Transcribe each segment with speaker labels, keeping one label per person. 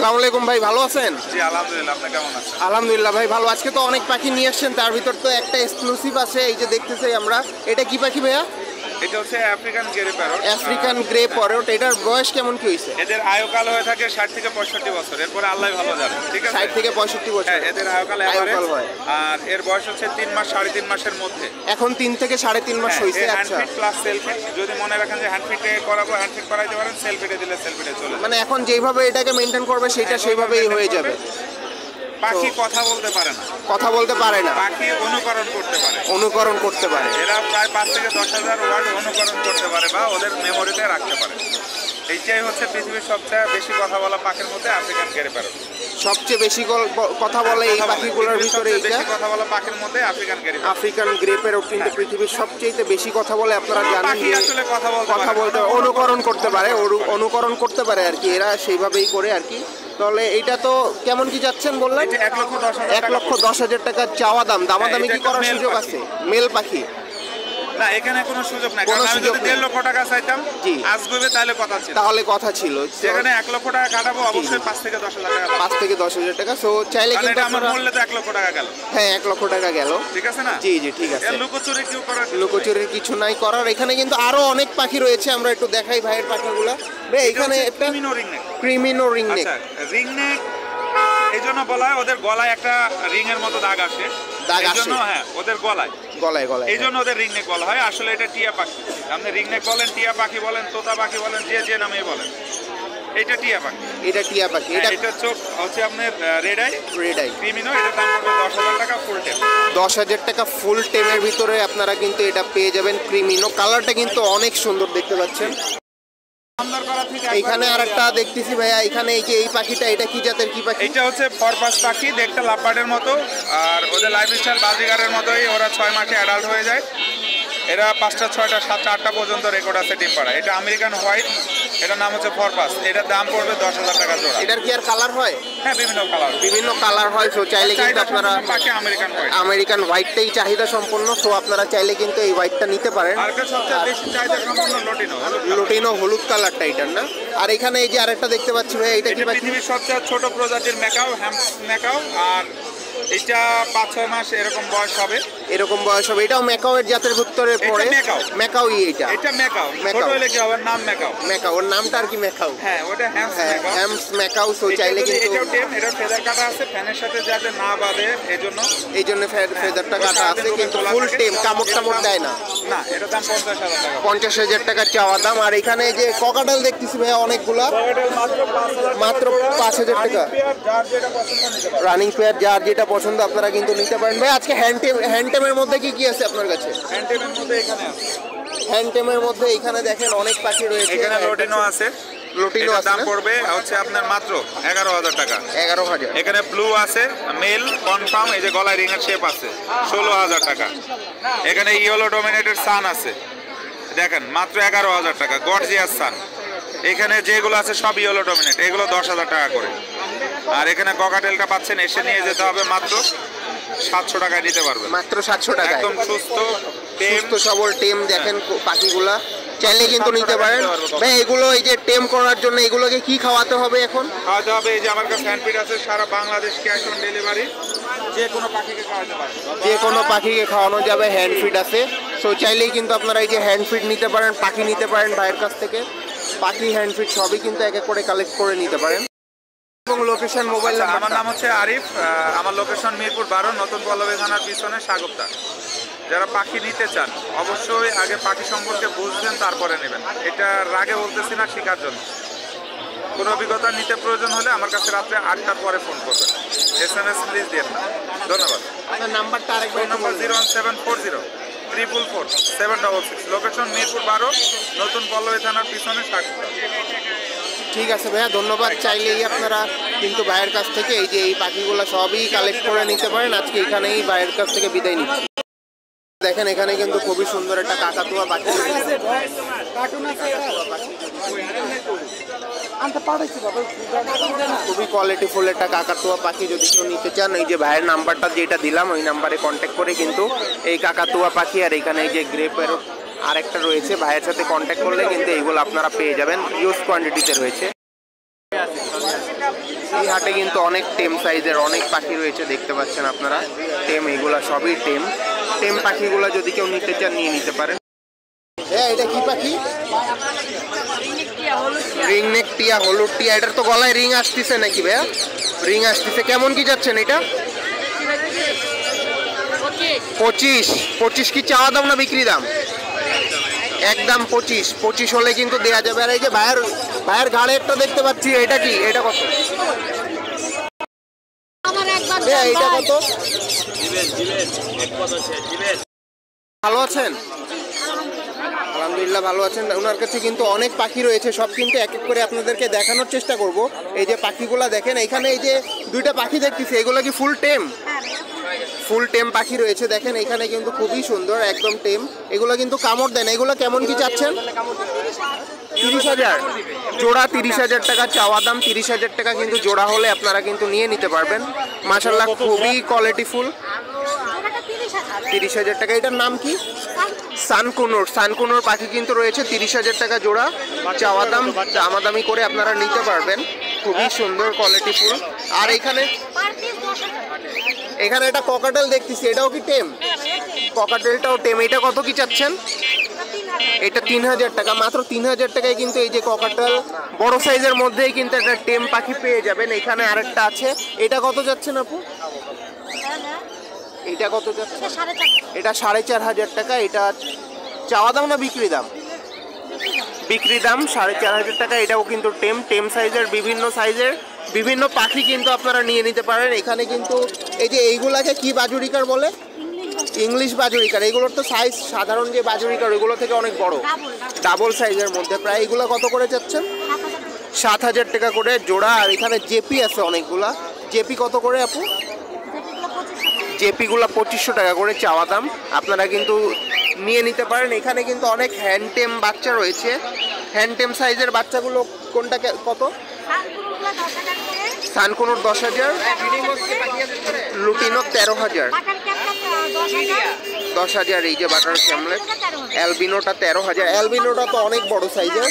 Speaker 1: আসসালামু আলাইকুম ভাই, ভালো আছেন?
Speaker 2: জি আলহামদুলিল্লাহ, আপনি কেমন আছেন?
Speaker 1: আলহামদুলিল্লাহ ভাই ভালো। আজকে তো অনেক পাখি নিয়ে আসছেন, তার ভিতর তো একটা এক্সক্লুসিভ আছে, এই যে দেখতেছি আমরা। এটা কি পাখি ভাইয়া?
Speaker 2: এটা হচ্ছে African grey parrot.
Speaker 1: African grey parrot. এটার বয়স কেমন কি হয়েছে?
Speaker 2: এদের আয়ুকাল হয়ে থাকে 60 থেকে 65 বছর, এরপরে আল্লাহ ভালো জানে। ঠিক আছে,
Speaker 1: 60 থেকে 65 বছর।
Speaker 2: হ্যাঁ, এদের আয়ুকাল হয়। আর এর বয়স হচ্ছে 3 মাস 3.5 মাসের মধ্যে।
Speaker 1: এখন 3 থেকে 3.5 মাস হয়েছে। আচ্ছা,
Speaker 2: হ্যান্ডফিট প্লাস সেলফিট, যদি মনে রাখেন যে হ্যান্ডফিটে করাবো, হ্যান্ডফিট করাইতে পারেন, সেলফিটে দিলে সেলফিটে চলে যাবে।
Speaker 1: মানে এখন যেভাবে এটাকে মেইনটেইন করবে সেটা সেইভাবেই হয়ে যাবে।
Speaker 2: পাখি কথা বলতে পারে না,
Speaker 1: কথা বলতে পারে না,
Speaker 2: পাখি অনুকরণ করতে পারে।
Speaker 1: অনুকরণ করতে পারে।
Speaker 2: এরা প্রায় 5 থেকে 10,000 ওয়ার্ড অনুকরণ করতে পারে বা ওদের মেমোরিতে রাখতে পারে। এইটাই হচ্ছে পৃথিবীর সবচেয়ে বেশি কথা বলা পাখির মধ্যে আফ্রিকান গ্রে প্যারট।
Speaker 1: সবচেয়ে বেশি কথা বলে এই পাখিগুলোর ভিতরে এইটা।
Speaker 2: বেশি কথা বলা পাখির মধ্যে African grey parrot.
Speaker 1: African grey parrot কিন্তু পৃথিবীর সবচেয়ে বেশি কথা বলে। আপনারা জানেন
Speaker 2: পাখি আসলে কথা বলতে
Speaker 1: অনুকরণ করতে পারে, অনুকরণ করতে পারে আর কি, এরা সেইভাবেই করে আর কি। তাহলে এইটা তো কেমন কি যাচ্ছেন বললেন?
Speaker 2: 1,10,000
Speaker 1: টাকা চাওয়া দাম। দামাদামি কি করার সুযোগ আছে? মেল পাখি
Speaker 2: না, এখানে কোনো সুযোগ নাই। কারণ আমি যদি 1.5 লক্ষ টাকা চাইতাম আসবে তাহলে কথা ছিল। সেখানে 1 লক্ষ টাকা কাটাবো, অবশ্যই 5 থেকে 10,000 টাকা।
Speaker 1: 5 থেকে 10,000 টাকা। সো চাইলে কিন্তু
Speaker 2: আমার মূল্যে তো 1 লক্ষ টাকা গেল।
Speaker 1: হ্যাঁ, 1 লক্ষ টাকা গেল।
Speaker 2: ঠিক আছে না?
Speaker 1: জি জি, ঠিক আছে।
Speaker 2: লুকোচুরি কেউ করার,
Speaker 1: লুকোচুরির কিছু নাই করার। এখানে কিন্তু আরো অনেক পাখি রয়েছে, আমরা একটু দেখাই ভাইয়ের পাখিগুলো। ভাই এখানে একটা ক্রিমিনো রিংনেক।
Speaker 2: আচ্ছা, রিংনেক এই জন্য বলা হয় ওদের গলায় একটা রিং এর মতো দাগ আসে। হ্যাঁ, ওদের গলায় এই জন্য ওদের রিংনেক বলা হয়। আসলে এটা টিয়া পাখি। আপনি রিংনেক বলেন, টিয়া পাখি বলেন, তোতা পাখি বলেন, যে নামে বলেন, এটা টিয়া পাখি। এটা চোখ হচ্ছে আপনার রেড আই। ক্রিমিনো, এটার দাম পড়বে 10,000 টাকা ফুল টেম।
Speaker 1: 10,000 টাকা ফুল টেমের ভিতরে আপনারা কিন্তু এটা পেয়ে যাবেন ক্রিমিনো। কালারটা কিন্তু অনেক সুন্দর দেখতে পাচ্ছেন। এইখানে আরেকটা দেখতেছি ভাইয়া, এখানে এই যে এই পাখিটা, এটা কি জাতের কি পাখি?
Speaker 2: এটা হচ্ছে ফরপাস পাখি, দেখতে লাভবার্ডের মতো। আর ওদের লাইফস্টাইল বাজিগারের মতোই, ওরা 6 মাসে অ্যাডাল্ট হয়ে যায়। এরা 5টা 6টা 7টা 8টা পর্যন্ত রেকর্ড আছে ডিম পাড়া। এটা আমেরিকান হোয়াইট, এটার নাম হচ্ছে ফরপাস। এটার দাম পড়বে 10,000 টাকা জোড়া।
Speaker 1: এটার কি আর কালার হয়?
Speaker 2: হ্যাঁ, বিভিন্ন কালার
Speaker 1: হয়। সো চাইলে কিন্তু আপনারা
Speaker 2: পাখি
Speaker 1: আমেরিকান হোয়াইটটাই চাহিদা সম্পন্ন। সো আপনারা চাইলে কিন্তু এই হোয়াইটটা নিতে পারেন।
Speaker 2: আর সবচেয়ে বেশি চাহিদা সম্পন্ন
Speaker 1: লুটিনো হলুদ কালারটা এটার না। আর এখানে এই যে আরেকটা দেখতে পাচ্ছি ভাই, এটা কি পাখি?
Speaker 2: পৃথিবীর সবচেয়ে ছোট প্রজাতির ম্যাকাও, হ্যামস ম্যাকাও। আর এটা 5-6 মাস এরকম বয়স হবে।
Speaker 1: এটাও ম্যাকাওয়ের জাতের ভিতরে পড়ে। ম্যাকাও এটা
Speaker 2: ম্যাকাও। ছোট হলে কি হবে? নাম ম্যাকাও।
Speaker 1: ওর নামটা আর কি ম্যাকাও।
Speaker 2: হ্যাঁ, ওটা
Speaker 1: হ্যামস ম্যাকাও। সো চাইলে কিন্তু
Speaker 2: এটাও টেম, এটা ফেদার কাটা আছে, ফ্যানের সাথে যাতে না বাঁধে
Speaker 1: এইজন্য ফেদারটা কাটা আছে, কিন্তু ফুল টেম, কামড় দেয় না।
Speaker 2: এটার দাম 50,000 টাকা।
Speaker 1: 50,000 টাকা চাওয়া দাম। আর এখানে যে ককাটেল দেখতেছি ভাইয়া অনেকগুলা, মাত্র 5,000 টাকা। রানিং পেয়ার, যার যেটা পছন্দ আপনারা কিন্তু নিতে পারেন ভাই। আজকে হ্যান্ডটেমের মধ্যে কি আছে আপনার কাছে? হ্যান্ডটেমের মধ্যে এখানে দেখেন অনেক পাখি রয়েছে।
Speaker 2: এখানে লোটিনো আছে।
Speaker 1: লোটিনো
Speaker 2: দাম পড়বে হচ্ছে আপনার মাত্র 11,000 টাকা।
Speaker 1: 11,000।
Speaker 2: এখানে ব্লু আছে, মেল কনফার্ম, এই যে গলায় রিং এর শেপ আছে, 16,000 টাকা। এখানে ইয়েলো ডোমিনেটেড সান আছে, দেখেন মাত্র 11,000 টাকা। গর্জিয়াস সান। এখানে যেগুলো আছে সব ইয়েলো ডোমিনেট, এগুলো 10,000 টাকা করে। আর এখানে ককাটেলটা পাচ্ছেন, এসে নিয়ে যেতে হবে মাত্র 700 টাকায় নিতে পারবে।
Speaker 1: মাত্র 700 টাকা।
Speaker 2: একদম সুস্থ
Speaker 1: সবল টেম। দেখেন পাখিগুলা চাইলে কিন্তু নিতে পারেন ভাই। এগুলো এই যে টেম করার জন্য এগুলোকে কি খাওয়াতে হবে? এখন
Speaker 2: খাওয়াতে হবে, এই যে আমার কাছে হ্যান্ডফিড আছে, সারা বাংলাদেশ ক্যাশ অন ডেলিভারি। যে কোনো পাখিকে খাওয়াতে পারবে,
Speaker 1: যে কোনো পাখিকে খাওয়ানো যাবে, হ্যান্ডফিড আছে। সো চাইলেই কিন্তু আপনারা এই যে হ্যান্ডফিড নিতে পারেন, পাখি নিতে পারেন ভাইয়ের কাছ থেকে। পাখি, হ্যান্ডফিড সবই কিন্তু এক এক করে কালেক্ট করে নিতে পারেন। এবং লোকেশন, মোবাইল নাম্বার।
Speaker 2: আমার নাম হচ্ছে আরিফ, আমার লোকেশন মিরপুর 12, নতুন পল্লবী থানার পিছনে সাগরদা। যারা পাখি নিতে চান অবশ্যই আগে পাখি সম্পর্কে বুঝবেন, তারপরে নেবেন। এটা রাগে বলতেছি না, শেখার জন্য। কোনো অভিজ্ঞতা নিতে প্রয়োজন হলে আমার কাছে রাত্রে 8টার পরে ফোন করবেন। SMS প্লিজ দেন না। ধন্যবাদ।
Speaker 1: আপনার নাম্বারটা আরেকবার।
Speaker 2: নাম্বার 01740-344-766। লোকেশন মিরপুর 12, নতুন পল্লবী থানার পিছনে সাগরদা।
Speaker 1: ঠিক আছে ভাইয়া, ধন্যবাদ। চাইলেই আপনারা কিন্তু ভাইয়ের কাছ থেকে এই যে এই পাখিগুলো সবই কালেক্ট করে নিতে পারেন। আজকে এখানেই ভাইয়ের কাছ থেকে বিদায় নিচ্ছি। দেখেন এখানে কিন্তু খুবই সুন্দর একটা কাকাতুয়া পাখি, খুবই কোয়ালিটিফুল একটা কাকাতুয়া পাখি। যদি কেউ নিতে চান, এই যে ভাইয়ের নাম্বারটা যেটা দিলাম ওই নাম্বারে কন্ট্যাক্ট করে কিন্তু এই কাকাতুয়া পাখি আর এখানে এই যে গ্রে প্যারট আরেকটা রয়েছে, ভাইয়ের সাথে কন্ট্যাক্ট করলে কিন্তু এইগুলো আপনারা পেয়ে যাবেন। হিউজ কোয়ান্টিটিতে রয়েছে। এই হাটে কিন্তু অনেক টেম সাইজের অনেক পাখি রয়েছে, দেখতে পাচ্ছেন আপনারা। টেম, এগুলা সবই টেম। টেম পাখিগুলো যদি কেউ নিতে চান নিয়ে নিতে পারেন। হ্যাঁ, এটা কি পাখি? রিং নেক টিয়া, হলুদ টিয়া। এটার তো গলায় রিং আসতেছে নাকি ভাইয়া? রিং আসতেছে। কেমন কি যাচ্ছেন এটা? 25 কি চাওয়া দাম না বিক্রি দাম? একদম 25 হলে কিন্তু দেয়া যাবে। আর এই যে ভাইয়ের ঘাড়ে একটা দেখতে পাচ্ছি, এটা কি? এটা কত? এটা কত? ভালো আছেন? আলহামদুলিল্লাহ ভালো আছেন। ওনার কাছে কিন্তু অনেক পাখি রয়েছে, সব কিন্তু এক এক করে আপনাদেরকে দেখানোর চেষ্টা করব। এই যে পাখিগুলা দেখেন, এখানে এই যে দুইটা পাখি দেখতেছি, এগুলো কি ফুল টেম? ফুল টেম পাখি রয়েছে দেখেন এখানে, কিন্তু খুবই সুন্দর, একদম টেম। এগুলো কিন্তু কামড় দেন। এগুলো কেমন কি চাচ্ছেন? 30,000 জোড়া। 30,000 টাকা চাওয়া দাম। 30,000 টাকা কিন্তু জোড়া হলে আপনারা কিন্তু নিয়ে নিতে পারবেন। মাশাআল্লাহ, খুবই কোয়ালিটিফুল। 30,000 টাকা। এটার নাম কি? সানকুনুর। সানকুনুর পাখি কিন্তু রয়েছে 30,000 টাকা জোড়া চাওয়া দাম। দামাদামি করে আপনারা নিতে পারবেন। খুবই সুন্দর, কোয়ালিটিফুল। আর এখানে একটা ককাটেল দেখতেছি, এটাও কি টেম? ককাটেলটাও টেম। এটা কত কি চাচ্ছেন? এটা 3,000 টাকা। মাত্র 3,000 টাকায় কিন্তু এই যে ককাটেল বড় সাইজের মধ্যেই কিন্তু একটা টেম পাখি পেয়ে যাবেন। এখানে আরেকটা আছে, এটা কত যাচ্ছেন আপু? এটা কত যাচ্ছে? এটা 4,500 টাকা। এটা চাওয়া দাম না বিক্রি দাম? বিক্রি দাম 4,500 টাকা। এটাও কিন্তু টেম সাইজের, বিভিন্ন সাইজের বিভিন্ন পাখি কিন্তু আপনারা নিয়ে নিতে পারেন। এখানে কিন্তু এই যে এইগুলাকে কি বাজুরিকার বলে? ইংলিশ বাজুরিকার। এগুলোর তো সাইজ সাধারণ যে বাজুরিকার ওইগুলো থেকে অনেক বড়, ডাবল সাইজের মধ্যে। প্রায় এগুলো কত করে যাচ্ছেন? 7,000 টাকা করে জোড়া। আর এখানে জেপি আছে অনেকগুলা। জেপি কত করে আপু? জেপিগুলো 2500 টাকা করে চাওয়া দাম। আপনারা কিন্তু নিয়ে নিতে পারেন। এখানে কিন্তু অনেক হ্যান্ডটেম বাচ্চা রয়েছে। হ্যান্ডটেম সাইজের বাচ্চাগুলো কোনটা কত? সানকুনুর 10,000, লুটিনো 13,000, 10,000। এই যে বাটার ক্যামলেট, অ্যালবিনোটা 13,000। অ্যালবিনোটা তো অনেক বড় সাইজের,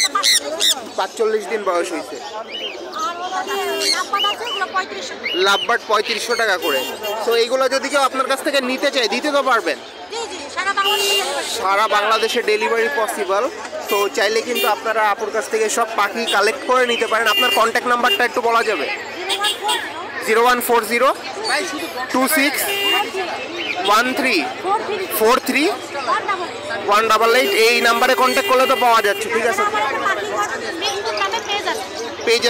Speaker 1: 45 দিন বয়স হয়েছে। লাভবার্ড 3500 টাকা করে। তো এইগুলো যদি কেউ আপনার কাছ থেকে নিতে চায় দিতে তো পারবেন? সারা বাংলাদেশে ডেলিভারি পসিবল। তো চাইলে কিন্তু আপনারা আপুর কাছ থেকে সব পাখি কালেক্ট করে নিতে পারেন। আপনার কন্ট্যাক্ট নাম্বারটা একটু বলা যাবে? 0140261343 এই নাম্বারে কন্ট্যাক্ট করলে তো পাওয়া যাচ্ছে। ঠিক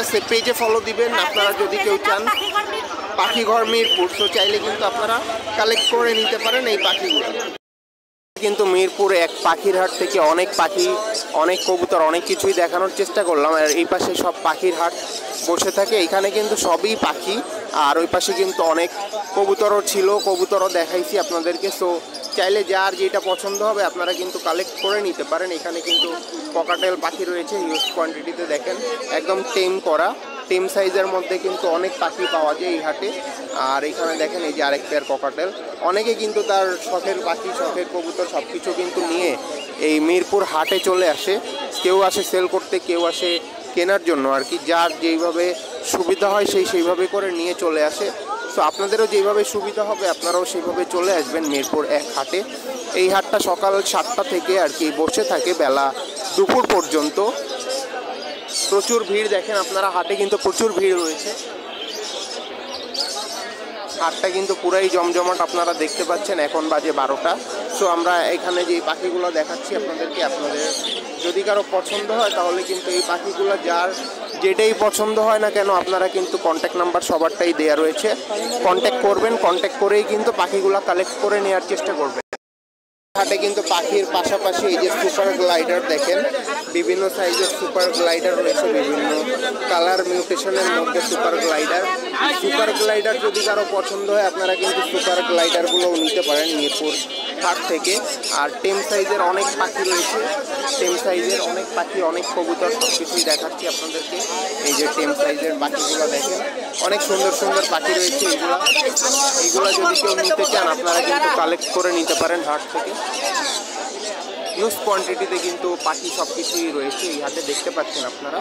Speaker 1: আছে, পেজে ফলো দিবেন আপনারা যদি কেউ চান। পাখিঘর মিরপুর। তো চাইলে কিন্তু আপনারা কালেক্ট করে নিতে পারেন এই পাখিগুলো। কিন্তু মিরপুরে এক পাখির হাট থেকে অনেক পাখি, অনেক কবুতর, অনেক কিছুই দেখানোর চেষ্টা করলাম। আর এই পাশে সব পাখির হাট বসে থাকে। এখানে কিন্তু সবই পাখি। আর ওই পাশে কিন্তু অনেক কবুতরও ছিল, কবুতরও দেখাইছি আপনাদেরকে। সো চাইলে যার যেটা পছন্দ হবে আপনারা কিন্তু কালেক্ট করে নিতে পারেন। এখানে কিন্তু ককাটেল পাখি রয়েছে হিউজ কোয়ান্টিটিতে, দেখেন একদম টেম করা। টেম সাইজের মধ্যে কিন্তু অনেক পাখি পাওয়া যায় এই হাটে। আর এখানে দেখেন এই যে আরেক পেয়ার ককাটেল। অনেকে কিন্তু তার শখের পাখি, শখের কবুতর সব কিছু কিন্তু নিয়ে এই মিরপুর হাটে চলে আসে। কেউ আসে সেল করতে, কেউ আসে কেনার জন্য আর কি। যার যেইভাবে সুবিধা হয় সেইভাবে করে নিয়ে চলে আসে। সো আপনাদেরও যেইভাবে সুবিধা হবে আপনারাও সেইভাবে চলে আসবেন মিরপুর এক হাটে। এই হাটটা সকাল 7টা থেকে আর কি বসে থাকে বেলা দুপুর পর্যন্ত। প্রচুর ভিড়, দেখেন আপনারা হাটে কিন্তু প্রচুর ভিড় রয়েছে। হাটটা কিন্তু পুরাই জমজমাট, আপনারা দেখতে পাচ্ছেন। এখন বাজে 12টা। সো আমরা এখানে যে পাখিগুলো দেখাচ্ছি আপনাদেরকে, আপনাদের যদি কারো পছন্দ হয় তাহলে কিন্তু এই পাখিগুলো যার যেটাই পছন্দ হয় না কেন আপনারা কিন্তু কন্ট্যাক্ট নাম্বার সবারটাই দেওয়া রয়েছে। কন্ট্যাক্ট করবেন, কন্ট্যাক্ট করেই কিন্তু পাখিগুলো কালেক্ট করে নেওয়ার চেষ্টা করবেন। হাটে কিন্তু পাখির পাশাপাশি এই যে সুপার গ্লাইডার দেখেন, বিভিন্ন সাইজের সুপার গ্লাইডার রয়েছে, বিভিন্ন কালার মিউটেশনের মধ্যে সুপার গ্লাইডার যদি কারো পছন্দ হয় আপনারা কিন্তু সুপার গ্লাইডারগুলোও নিতে পারেন মিরপুর হাট থেকে। আর টেম সাইজের অনেক পাখি রয়েছে, টেম সাইজের অনেক পাখি, অনেক কবুতর, সব কিছুই দেখাচ্ছি আপনাদেরকে। এই যে টেম সাইজের পাখিগুলো দেখেন, অনেক সুন্দর সুন্দর পাখি রয়েছে। এইগুলো যদি কেউ নিতে চান আপনারা কিন্তু কালেক্ট করে নিতে পারেন হাট থেকে। হিউজ কোয়ান্টিটিতে কিন্তু পাখি সব কিছুই রয়েছে এই হাটে, দেখতে পাচ্ছেন আপনারা।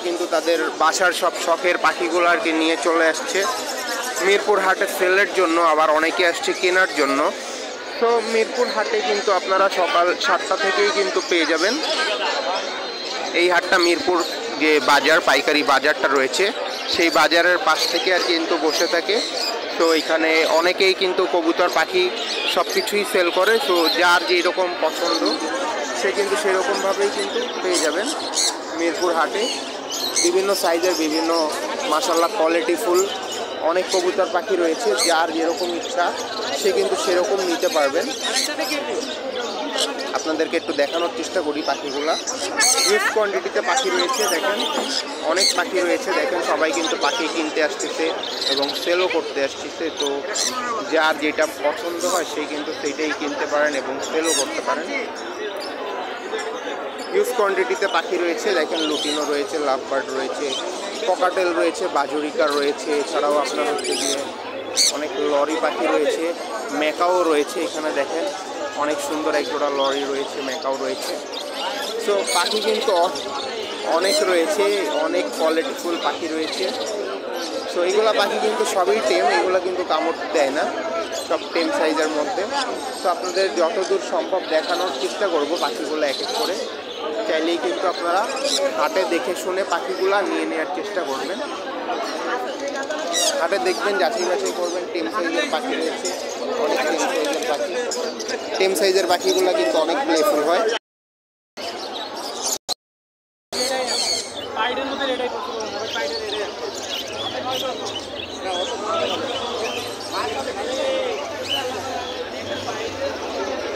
Speaker 1: কিন্তু তাদের বাসার সব শখের পাখিগুলো আর কি নিয়ে চলে আসছে মিরপুর হাটে সেলের জন্য, আবার অনেকে আসছে কেনার জন্য। তো মিরপুর হাটে কিন্তু আপনারা সকাল 7টা থেকেই কিন্তু পেয়ে যাবেন। এই হাটটা মিরপুর যে বাজার, পাইকারি বাজারটা রয়েছে, সেই বাজারের পাশ থেকে আর কিন্তু বসে থাকে। তো এখানে অনেকেই কিন্তু কবুতর পাখি সব কিছুই সেল করে। তো যার যেরকম পছন্দ সে কিন্তু সেরকমভাবেই কিন্তু পেয়ে যাবেন মিরপুর হাটে। বিভিন্ন সাইজের, বিভিন্ন মাশাআল্লাহ কোয়ালিটিফুল অনেক কবুতর পাখি রয়েছে। যার যেরকম ইচ্ছা সে কিন্তু সেরকম নিতে পারবেন। আপনাদেরকে একটু দেখানোর চেষ্টা করি পাখিগুলা। হিউজ কোয়ান্টিটিতে পাখি রয়েছে, দেখেন অনেক পাখি রয়েছে। দেখেন সবাই কিন্তু পাখি কিনতে আসতেছে এবং সেলও করতে আসতেছে। তো যার যেটা পছন্দ হয় সে কিন্তু সেইটাই কিনতে পারেন এবং সেলও করতে পারেন। হিউজ কোয়ান্টিটিতে পাখি রয়েছে, দেখেন লুটিনো রয়েছে, লাভবার্ড রয়েছে, ককাটেল রয়েছে, বাজুরিকা রয়েছে, এছাড়াও আপনার হচ্ছে গিয়ে অনেক লরি পাখি রয়েছে, মেকাও রয়েছে। এখানে দেখেন অনেক সুন্দর একজোড়া লরি রয়েছে, মেকাও রয়েছে। সো পাখি কিন্তু অনেক রয়েছে, অনেক কোয়ালিটিফুল পাখি রয়েছে। সো এইগুলা পাখি কিন্তু সবই টেম, এগুলো কিন্তু কামড় দেয় না, সব টেম সাইজের মধ্যে। তো আপনাদের যতদূর সম্ভব দেখানোর চেষ্টা করব পাখিগুলো এক এক করে। চাইলেই কিন্তু আপনারা হাটে দেখে শুনে পাখিগুলো নিয়ে নেওয়ার চেষ্টা করবেন। হাটে দেখবেন, যাচাই বাছাই করবেন। টেম সাইজের পাখি রয়েছে, অনেক টেম সাইজের পাখি। টেম সাইজের পাখিগুলো কিন্তু অনেক প্লেফুল হয়।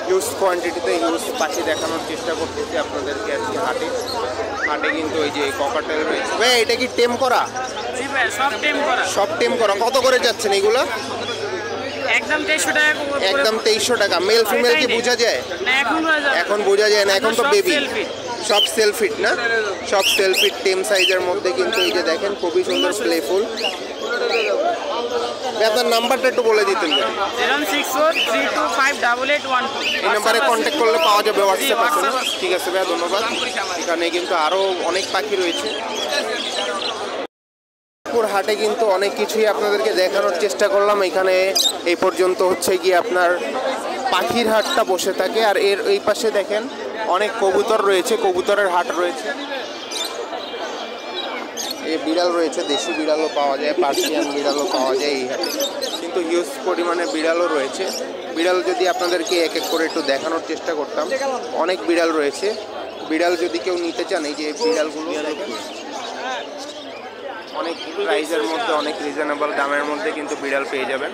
Speaker 1: হিউজ কোয়ান্টিটিতে হিউজ পাখি দেখানোর চেষ্টা করতেছি আপনাদেরকে আজকে হাটে। হাটে কিন্তু ওই যে ককাটেল রয়েছে। ভাই এটা কি টেম করা?
Speaker 3: জি ভাই, সব টেম করা।
Speaker 1: সব টেম করা। কত করে যাচ্ছেন এগুলো?
Speaker 3: একদম 2300 টাকা।
Speaker 1: একদম 2300 টাকা। মেল ফিমেল কি বোঝা যায়?
Speaker 3: না,
Speaker 1: এখন বোঝা যায় না, এখন তো বেবি। সব সেলফিট না? সব সেলফিট টেম সাইজের মধ্যে কিন্তু এই যে দেখেন খুবই সুন্দর প্লেফুল। আপনার নাম্বারটা একটু বলে দিতেন।
Speaker 3: 06432588812।
Speaker 1: এই নাম্বারে কন্ট্যাক্ট করলে পাওয়া যাবে, হোয়াটসঅ্যাপ আছে। ঠিক আছে ভাইয়া, ধন্যবাদ। এখানে কিন্তু আরও অনেক পাখি রয়েছে। মিরপুর হাটে কিন্তু অনেক কিছুই আপনাদেরকে দেখানোর চেষ্টা করলাম। এখানে এই পর্যন্ত হচ্ছে গিয়ে আপনার পাখির হাটটা বসে থাকে। আর এর এই পাশে দেখেন অনেক কবুতর রয়েছে, কবুতরের হাট রয়েছে। এই বিড়াল রয়েছে, দেশি বিড়ালও পাওয়া যায়, পার্সিয়ান বিড়ালও পাওয়া যায় এই হাটে। কিন্তু হিউজ পরিমাণে বিড়ালও রয়েছে। বিড়াল যদি আপনাদেরকে এক এক করে একটু দেখানোর চেষ্টা করতাম, অনেক বিড়াল রয়েছে। বিড়াল যদি কেউ নিতে চান, এই যে বিড়ালগুলো দেখেন অনেক প্রাইজের মধ্যে, অনেক রিজনেবল দামের মধ্যে কিন্তু বিড়াল পেয়ে যাবেন।